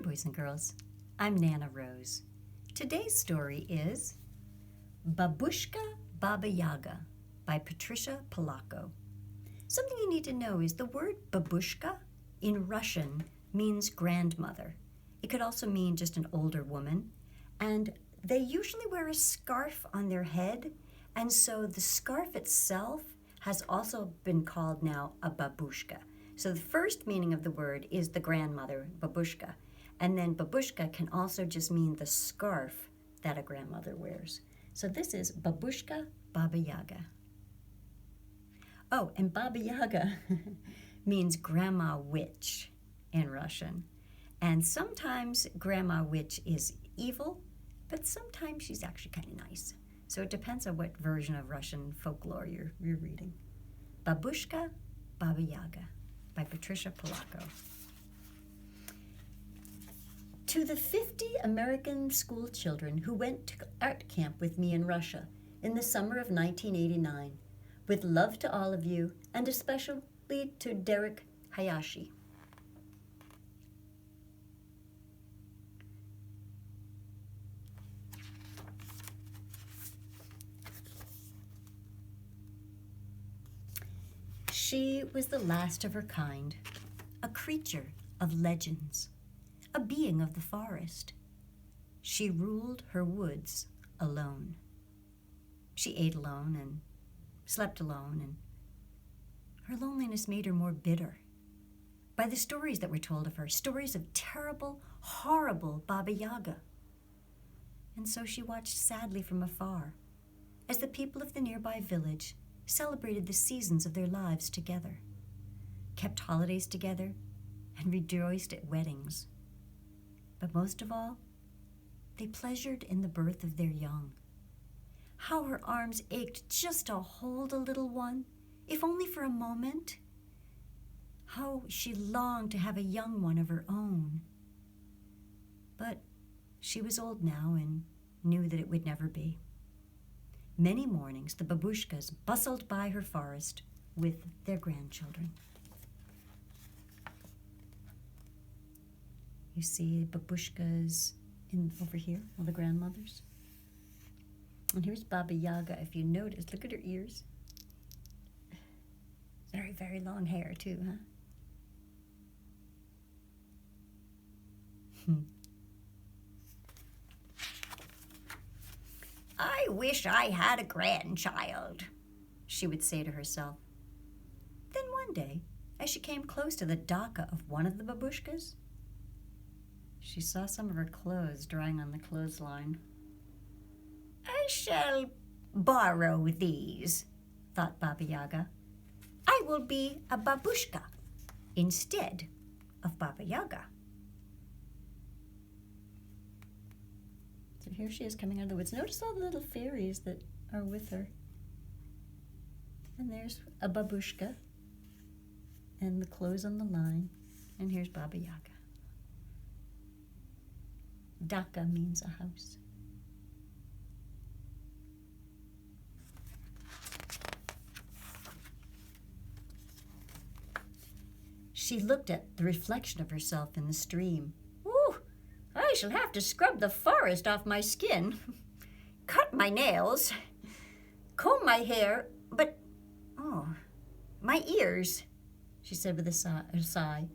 boys and girls. I'm Nana Rose. Today's story is Babushka, Baba Yaga by Patricia Polacco. Something you need to know is the word babushka in Russian means grandmother. It could also mean just an older woman. And they usually wear a scarf on their head. And so the scarf itself has also been called now a babushka. So the first meaning of the word is the grandmother, babushka. And then babushka can also just mean the scarf that a grandmother wears. So this is Babushka, Baba Yaga. Oh, and Baba Yaga means grandma witch in Russian. And sometimes grandma witch is evil, but sometimes she's actually kind of nice. So it depends on what version of Russian folklore you're reading. Babushka, Baba Yaga by Patricia Polacco. To the 50 American school children who went to art camp with me in Russia in the summer of 1989, with love to all of you, and especially to Derek Hayashi. She was the last of her kind, a creature of legends, a being of the forest. She ruled her woods alone. She ate alone and slept alone, and her loneliness made her more bitter by the stories that were told of her, stories of terrible, horrible Baba Yaga. And so she watched sadly from afar as the people of the nearby village celebrated the seasons of their lives together, kept holidays together, and rejoiced at weddings. But most of all, they pleasured in the birth of their young. How her arms ached just to hold a little one, if only for a moment. How she longed to have a young one of her own. But she was old now and knew that it would never be. Many mornings, the babushkas bustled by her forest with their grandchildren. You see babushkas over here, all the grandmothers. And here's Baba Yaga. If you notice, look at her ears. Very, very long hair too, huh? I wish I had a grandchild, she would say to herself. Then one day, as she came close to the daka of one of the babushkas, she saw some of her clothes drying on the clothesline. I shall borrow these, thought Baba Yaga. I will be a babushka instead of Baba Yaga. So here she is coming out of the woods. Notice all the little fairies that are with her. And there's a babushka and the clothes on the line. And here's Baba Yaga. Daka means a house. She looked at the reflection of herself in the stream. Ooh, I shall have to scrub the forest off my skin, cut my nails, comb my hair, but, my ears, she said with a sigh.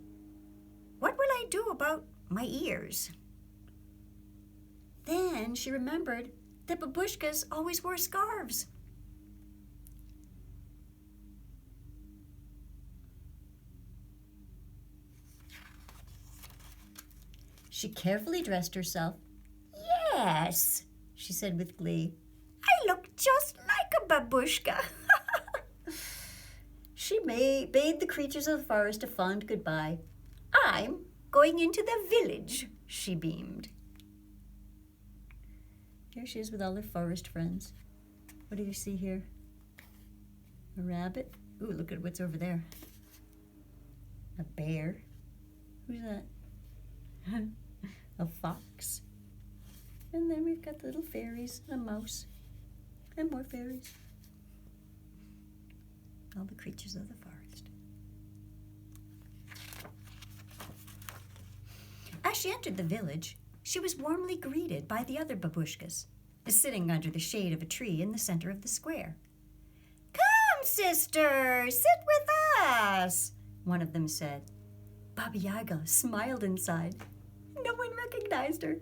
What will I do about my ears? Then she remembered that babushkas always wore scarves. She carefully dressed herself. Yes, she said with glee. I look just like a babushka. She bade the creatures of the forest a fond goodbye. I'm going into the village, she beamed. Here she is with all her forest friends. What do you see here? A rabbit? Ooh, look at what's over there. A bear. Who's that? A fox. And then we've got the little fairies, a mouse, and more fairies. All the creatures of the forest. As she entered the village, she was warmly greeted by the other babushkas, sitting under the shade of a tree in the center of the square. "Come, sister, sit with us," one of them said. Baba Yaga smiled inside. No one recognized her.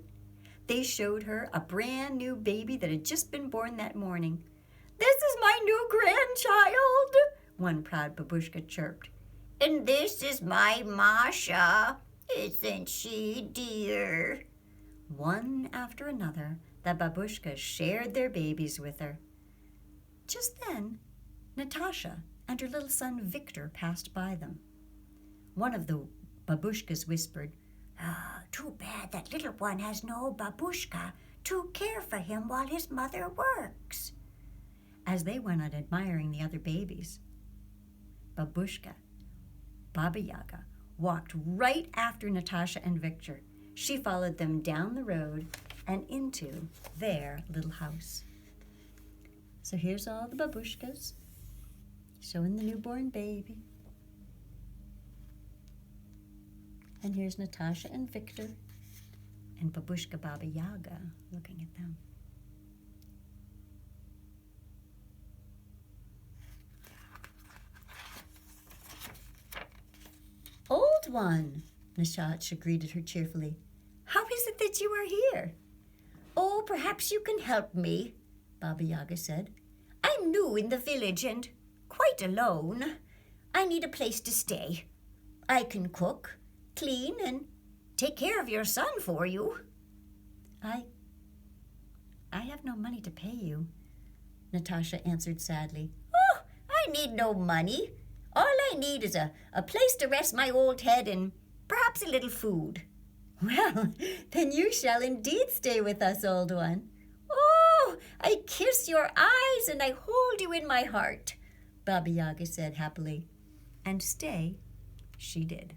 They showed her a brand new baby that had just been born that morning. "This is my new grandchild," one proud babushka chirped. "And this is my Masha. Isn't she dear?" One after another, the babushkas shared their babies with her. Just then, Natasha and her little son Victor passed by them. One of the babushkas whispered, "Too bad that little one has no babushka to care for him while his mother works." As they went on admiring the other babies, Babushka, Baba Yaga, walked right after Natasha and Victor. She followed them down the road and into their little house. So here's all the babushkas showing the newborn baby. And here's Natasha and Victor and Babushka Baba Yaga looking at them. "Old one," Natasha greeted her cheerfully. "How is it that you are here?" "Oh, perhaps you can help me," Baba Yaga said. "I'm new in the village and quite alone. I need a place to stay. I can cook, clean, and take care of your son for you." I have no money to pay you," Natasha answered sadly. "Oh, I need no money. All I need is a place to rest my old head and perhaps a little food." "Well, then you shall indeed stay with us, old one." "Oh, I kiss your eyes and I hold you in my heart," Baba Yaga said happily. And stay she did.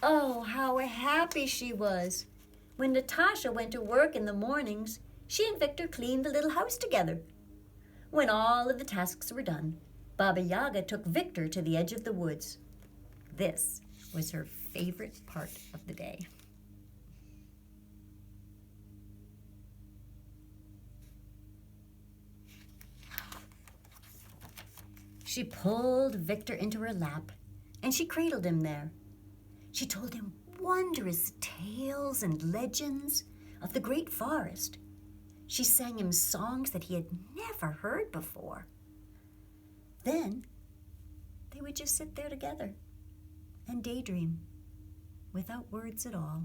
Oh, how happy she was. When Natasha went to work in the mornings, she and Victor cleaned the little house together. When all of the tasks were done, Baba Yaga took Victor to the edge of the woods. This was her favorite part of the day. She pulled Victor into her lap, and she cradled him there. She told him wondrous tales and legends of the great forest. She sang him songs that he had never heard before. Then they would just sit there together and daydream without words at all.